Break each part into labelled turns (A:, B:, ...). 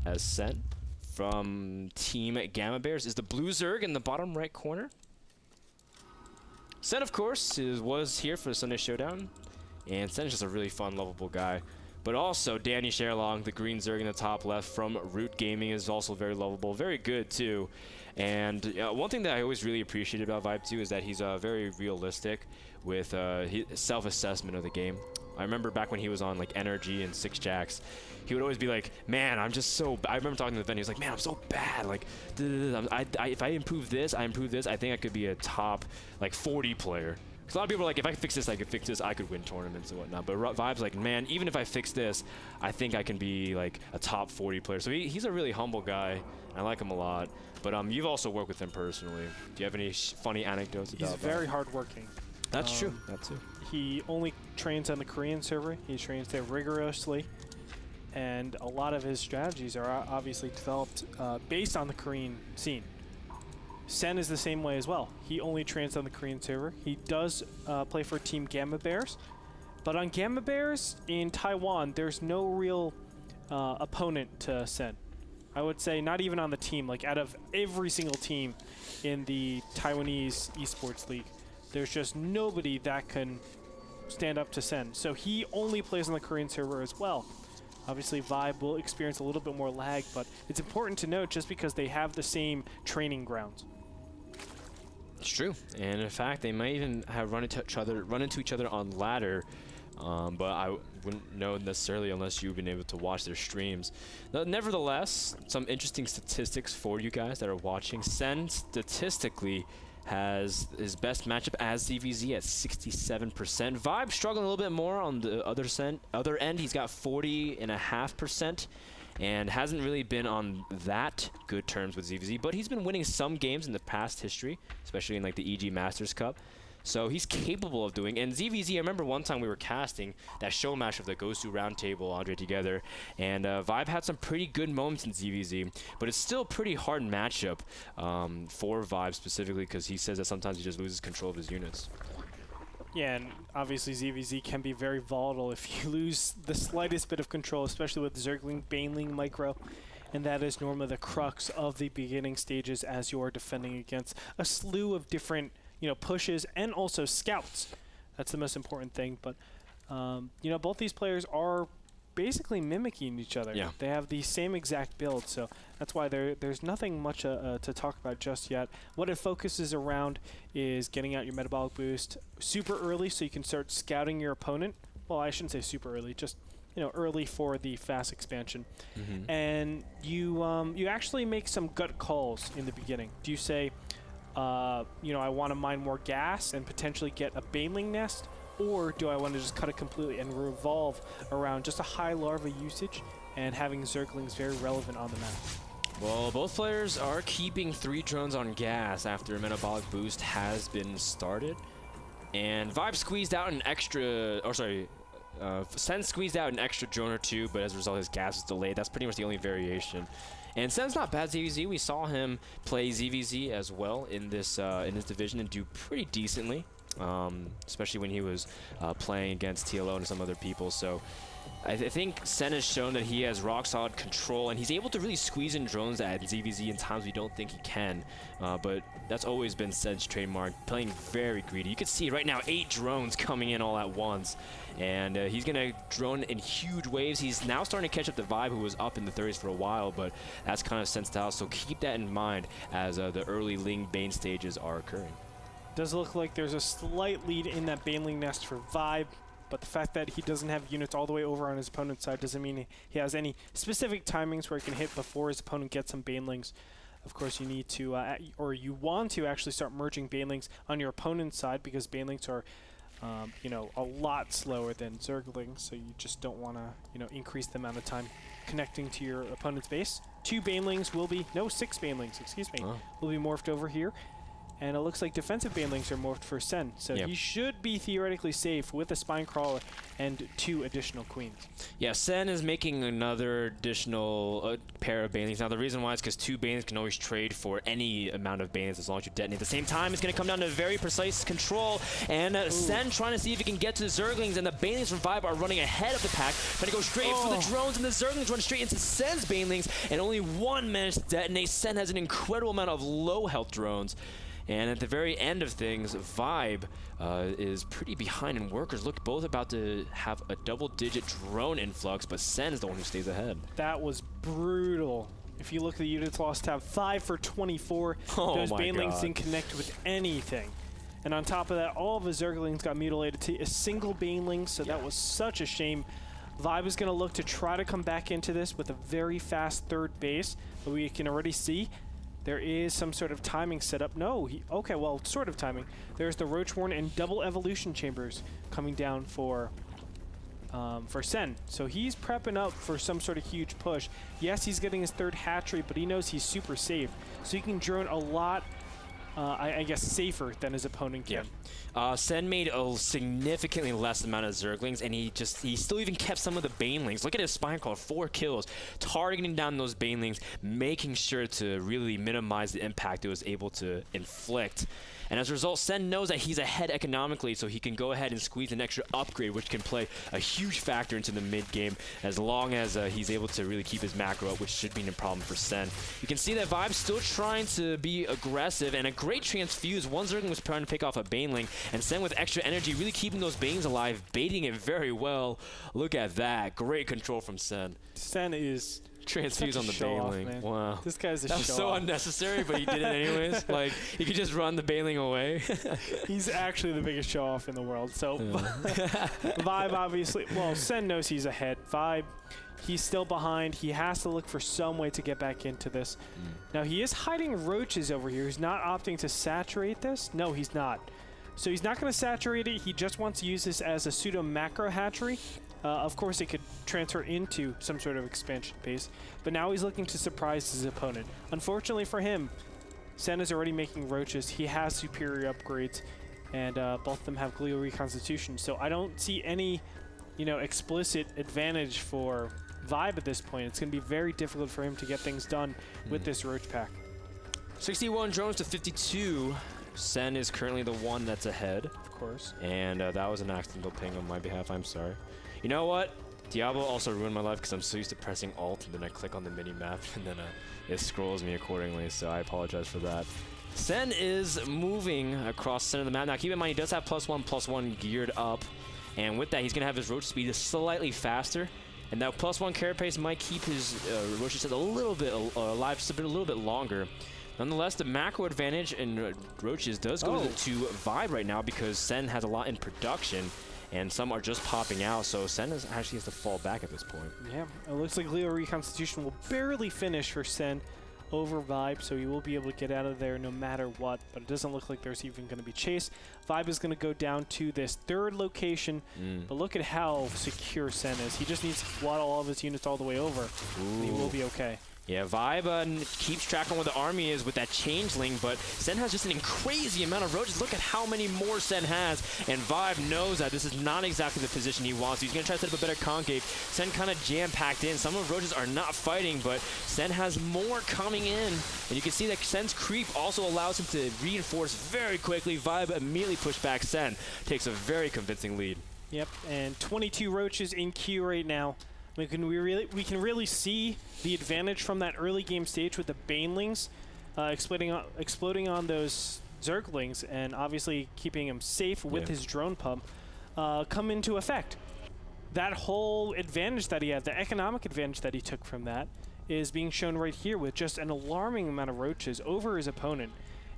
A: as sent from Team Gamma Bears is the blue Zerg in the bottom right corner. Sen, of course, was here for the Sunday Showdown, and Sen is just a really fun, lovable guy. But also, Danny Sherlong, the green Zerg in the top left from Root Gaming, is also very lovable, very good too. And one thing that I always really appreciated about ViBe too is that he's very realistic with his self-assessment of the game. I remember back when he was on like NRG and 6jacks, he would always be like, man, I'm just so I remember talking to the event, he was like, man, I'm so bad. Like, if I improve this, I think I could be a top like 40 player. Because a lot of people are like, if I could fix this, I could fix this, I could win tournaments and whatnot. But ViBe's like, man, even if I fix this, I think I can be like a top 40 player. So he's a really humble guy. I like him a lot. But you've also worked with him personally. Do you have any funny anecdotes about that?
B: He's very hardworking.
A: That's true. That too.
B: He only trains on the Korean server. He trains there rigorously. And a lot of his strategies are obviously developed based on the Korean scene. Sen is the same way as well. He only trains on the Korean server. He does play for Team Gamma Bears. But on Gamma Bears in Taiwan, there's no real opponent to Sen. I would say not even on the team. Like out of every single team in the Taiwanese esports league, there's just nobody that can stand up to Sen. So he only plays on the Korean server as well. Obviously, ViBe will experience a little bit more lag, but it's important to note just because they have the same training grounds.
A: It's true, and in fact, they might even have run into each other on ladder, but I wouldn't know necessarily unless you've been able to watch their streams. Nevertheless, some interesting statistics for you guys that are watching. Sen statistically has his best matchup as ZVZ at 67%. ViBe struggling a little bit more on the other end. He's got 40.5%. And hasn't really been on that good terms with ZVZ, but he's been winning some games in the past history, especially in like the EG Masters Cup. So he's capable of doing. And ZVZ, I remember one time we were casting that show match of the Gosu Roundtable, Andre together, and ViBe had some pretty good moments in ZVZ, but it's still a pretty hard matchup for ViBe specifically because he says that sometimes he just loses control of his units.
B: Yeah, and obviously ZVZ can be very volatile if you lose the slightest bit of control, especially with Zergling, Baneling, Micro, and that is normally the crux of the beginning stages as you are defending against a slew of different, pushes and also scouts. That's the most important thing, but both these players are basically mimicking each other.
A: Yeah.
B: They have the same exact build, so that's why there's nothing much to talk about just yet. What it focuses around is getting out your metabolic boost super early so you can start scouting your opponent. Well, I shouldn't say super early, just early for the fast expansion.
A: Mm-hmm.
B: And you actually make some gut calls in the beginning. Do you say, I want to mine more gas and potentially get a Baneling nest? Or do I want to just cut it completely and revolve around just a high larva usage and having Zerglings very relevant on the map?
A: Well, both players are keeping 3 drones on gas after a metabolic boost has been started. And ViBe squeezed out an extra, Sen squeezed out an extra drone or 2, but as a result his gas is delayed. That's pretty much the only variation. And Sen's not bad ZVZ. We saw him play ZVZ as well in this division and do pretty decently. Especially when he was playing against TLO and some other people. So I think Sen has shown that he has rock solid control and he's able to really squeeze in drones at ZVZ in times we don't think he can. But that's always been Sen's trademark, playing very greedy. You can see right now 8 drones coming in all at once. And he's going to drone in huge waves. He's now starting to catch up to ViBe, who was up in the 30s for a while, but that's kind of Sen's style. So keep that in mind as the early Ling Bane stages are occurring.
B: Does look like there's a slight lead in that Baneling nest for ViBe, but the fact that he doesn't have units all the way over on his opponent's side doesn't mean he has any specific timings where he can hit before his opponent gets some Banelings. Of course, you need to, or you want to actually start merging Banelings on your opponent's side because Banelings are, a lot slower than Zerglings, so you just don't want to, increase the amount of time connecting to your opponent's base. 2 Banelings will be, no, 6 Banelings, excuse me, will be morphed over here. And it looks like defensive banelings are morphed for Sen. So he should be theoretically safe with a Spine Crawler and 2 additional Queens.
A: Yeah, Sen is making another additional pair of banelings. Now, the reason why is because 2 banelings can always trade for any amount of banelings as long as you detonate. At the same time, it's going to come down to very precise control. And Sen trying to see if he can get to the Zerglings. And the banelings from ViBe are running ahead of the pack. Trying to go straight for the drones. And the Zerglings run straight into Sen's banelings. And only 1 managed to detonate. Sen has an incredible amount of low health drones. And at the very end of things, ViBe is pretty behind, and Workers look both about to have a double-digit drone influx, but Sen is the one who stays ahead.
B: That was brutal. If you look at the units lost tab, 5 for 24. Those banelings didn't connect with anything. And on top of that, all of his Zerglings got mutilated to a single baneling, so that was such a shame. ViBe is going to look to try to come back into this with a very fast 3rd base, but we can already see there is some sort of timing set up. No, okay, well, sort of timing. There's the Roachborn and double evolution chambers coming down for Sen. So he's prepping up for some sort of huge push. Yes, he's getting his 3rd hatchery, but he knows he's super safe. So he can drone a lot, I guess, safer than his opponent can.
A: Sen made a significantly less amount of Zerglings, and he still even kept some of the banelings. Look at his Spine Crawler, 4 kills, targeting down those banelings, making sure to really minimize the impact it was able to inflict. And as a result, Sen knows that he's ahead economically, so he can go ahead and squeeze an extra upgrade, which can play a huge factor into the mid-game, as long as he's able to really keep his macro up, which should be no problem for Sen. You can see that ViBe's still trying to be aggressive, and a great transfuse. 1 Zergling was trying to pick off a baneling, and Sen with extra energy, really keeping those banelings alive, baiting it very well. Look at that. Great control from Sen.
B: Sen is
A: transfuse on the baneling. Wow.
B: This guy's a
A: That's so unnecessary, but he did it anyways. Like, he could just run the baneling away.
B: He's actually the biggest show-off in the world. So ViBe obviously, well, Sen knows he's ahead. ViBe, he's still behind. He has to look for some way to get back into this. Now, he is hiding roaches over here. He's not opting to saturate this. No, he's not. So he's not going to saturate it. He just wants to use this as a pseudo macro hatchery. Of course, it could transfer into some sort of expansion base, but now he's looking to surprise his opponent. Unfortunately for him, Sen is already making roaches. He has superior upgrades, and both of them have glial reconstitution. So I don't see any, explicit advantage for ViBe at this point. It's going to be very difficult for him to get things done with this roach pack.
A: 61 drones to 52. Sen is currently the one that's ahead.
B: Of course. And
A: that was an accidental ping on my behalf. I'm sorry. You know what? Diablo also ruined my life because I'm so used to pressing Alt and then I click on the mini-map and then it scrolls me accordingly, so I apologize for that. Sen is moving across the center of the map. Now, keep in mind, he does have +1/+1 geared up, and with that, he's going to have his roach speed slightly faster, and that +1 carapace might keep his roaches a little bit alive, just a little bit longer. Nonetheless, the macro advantage in roaches does go to ViBe right now because Sen has a lot in production, and some are just popping out, so Sen actually has to fall back at this point. Yeah,
B: it looks like Leo Reconstitution will barely finish for Sen over ViBe, so he will be able to get out of there no matter what, but it doesn't look like there's even going to be chase. ViBe is going to go down to this 3rd location, but look at how secure Sen is. He just needs to waddle all of his units all the way over, and he will be okay.
A: Yeah, ViBe keeps track on where the army is with that changeling, but Sen has just an crazy amount of roaches. Look at how many more Sen has, and ViBe knows that this is not exactly the position he wants. He's going to try to set up a better concave. Sen kind of jam-packed in. Some of the roaches are not fighting, but Sen has more coming in, and you can see that Sen's creep also allows him to reinforce very quickly. ViBe immediately pushed back Sen. Takes a very convincing lead. Yep, and 22 roaches in queue right now. We can really see the advantage from that early game stage with the banelings exploding on those Zerglings, and obviously keeping him safe with his drone pump come into effect. That whole advantage that he had, the economic advantage that he took from that, is being shown right here with just an alarming amount of roaches over his opponent.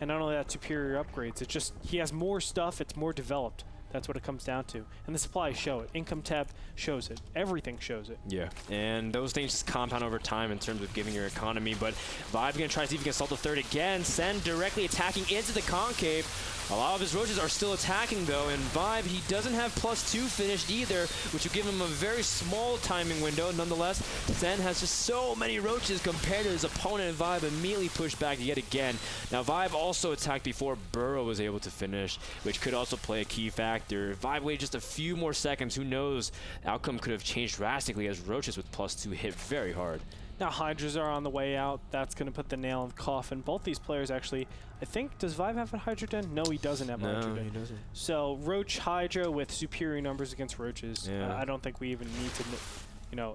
A: And not only that, superior upgrades. It's just he has more stuff, it's more developed
B: That's what it comes down to. And the supplies show it. Income tab shows it. Everything shows it.
A: Yeah, and those things just compound over time in terms of giving your economy, but ViBe going to try to see if he can assault the third again. Sen directly attacking into the concave. A lot of his roaches are still attacking though, and ViBe, he doesn't have +2 finished either, which will give him a very small timing window. Nonetheless, Sen has just so many roaches compared to his opponent, and ViBe immediately pushed back yet again. Now ViBe also attacked before Burrow was able to finish, which could also play a key factor. If ViBe waited just a few more seconds, who knows, the outcome could have changed drastically as roaches with +2 hit very hard.
B: Now Hydras are on the way out. That's going to put the nail in the coffin. Both these players actually, I think, does ViBe have a Hydra Den? No, he doesn't have a Hydra Den.
A: No, he doesn't.
B: So Roach Hydra with superior numbers against roaches.
A: Yeah.
B: I don't think we even need to,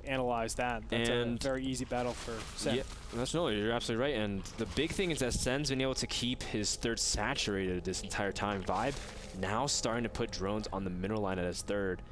B: analyze that. That's a very easy battle for Sen.
A: Yeah, you're absolutely right. And the big thing is that Sen's been able to keep his third saturated this entire time. ViBe now starting to put drones on the mineral line at his third.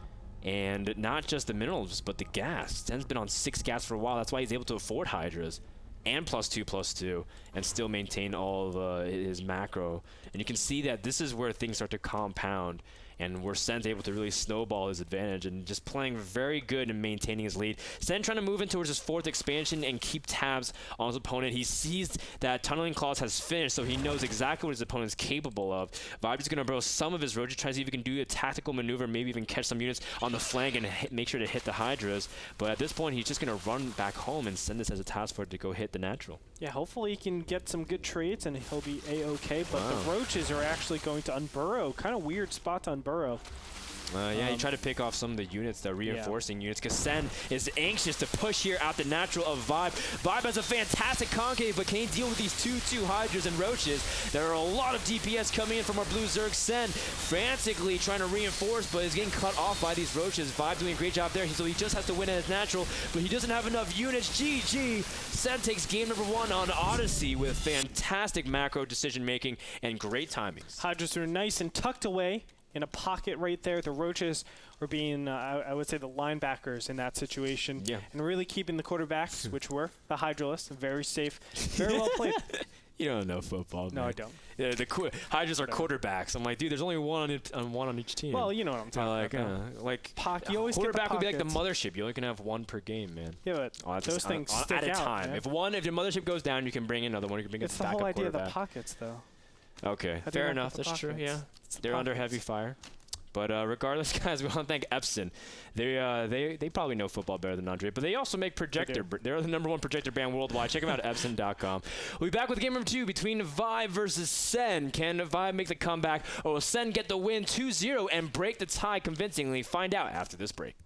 A: And not just the minerals, but the gas. Sen's been on 6 gas for a while. That's why he's able to afford Hydras and +2/+2 and still maintain all of his macro. And you can see that this is where things start to compound and where Sen's able to really snowball his advantage and just playing very good and maintaining his lead. Sen trying to move in towards his 4th expansion and keep tabs on his opponent. He sees that Tunneling Claws has finished, so he knows exactly what his opponent is capable of. ViBe is going to borrow some of his roaches, try to see if he can do a tactical maneuver, maybe even catch some units on the flank and make sure to hit the Hydras. But at this point, he's just going to run back home and send this as a task force to go hit the natural.
B: Yeah, hopefully he can get some good trades and he'll be A-okay, but the roaches are actually going to unburrow. Kind of weird spot to unburrow.
A: Yeah, he tried to pick off some of the units, the reinforcing units, because Sen is anxious to push here out the natural of ViBe. ViBe has a fantastic concave, but can he deal with these 2/2 Hydras and roaches? There are a lot of DPS coming in from our blue Zerg. Sen frantically trying to reinforce, but is getting cut off by these roaches. ViBe doing a great job there, so he just has to win at his natural, but he doesn't have enough units. GG! Sen takes game number 1 on Odyssey with fantastic macro decision-making and great timings.
B: Hydras are nice and tucked away in a pocket right there. The roaches were being, I would say, the linebackers in that situation.
A: Yeah.
B: And really keeping the quarterbacks, which were the Hydralists, very safe, very well played.
A: You don't know football,
B: No,
A: man.
B: I don't.
A: Yeah, the Hydras are quarterbacks. I'm like, dude, there's only one on each team.
B: Well, you know what I'm talking about.
A: Like,
B: you always
A: quarterback
B: get the
A: would be like the
B: pockets.
A: mothership. You only can have 1 per game, man.
B: Yeah, but those things stick
A: at a
B: out,
A: time.
B: man.
A: If the mothership goes down, you can bring another one. You can bring
B: It's
A: a
B: the
A: backup
B: whole idea of the
A: quarterback.
B: pockets, though.
A: Okay,
B: How do you
A: fair
B: like
A: enough.
B: the
A: That's true.
B: pockets?
A: Yeah,
B: It's the
A: they're under
B: pockets.
A: heavy fire. But regardless, guys, we want to thank Epson. They probably know football better than Andre, but they also make projector. They're the #1 projector brand worldwide. Check them out at Epson.com. We'll be back with game number 2 between ViBe versus Sen. Can ViBe make the comeback, or will Sen get the win 2-0 and break the tie convincingly? Find out after this break.